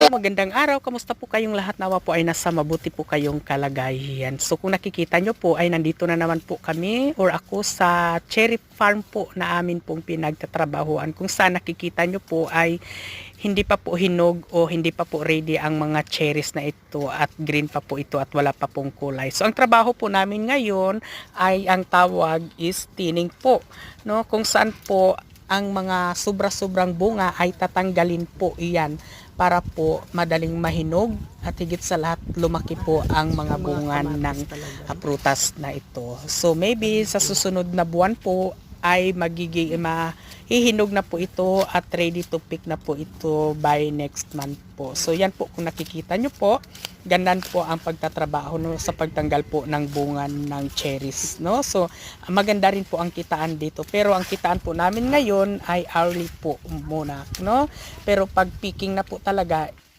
Magandang araw. Kamusta po kayong lahat? Nawa po ay nasa mabuti po kayong kalagayan. So kung nakikita nyo po ay nandito na naman po kami or ako sa cherry farm po na amin pong pinagtatrabahuan. Kung saan nakikita nyo po ay hindi pa po hinog o hindi pa po ready ang mga cherries na ito at green pa po ito at wala pa pong kulay. So ang trabaho po namin ngayon ay ang tawag is tining po, no? Kung saan po ang mga sobra-sobrang bunga ay tatanggalin po iyan para po madaling mahinog at higit sa lahat lumaki po ang mga bunga ng prutas na ito. So maybe sa susunod na buwan po ay magiging mahihinog na po ito at ready to pick na po ito by next month po. So yan po kung nakikita nyo po, ganyan po ang pagtatrabaho no, sa pagtanggal po ng bunga ng cherries. No? So maganda rin po ang kitaan dito. Pero ang kitaan po namin ngayon ay hourly po muna. No? Pero pag picking na po talaga,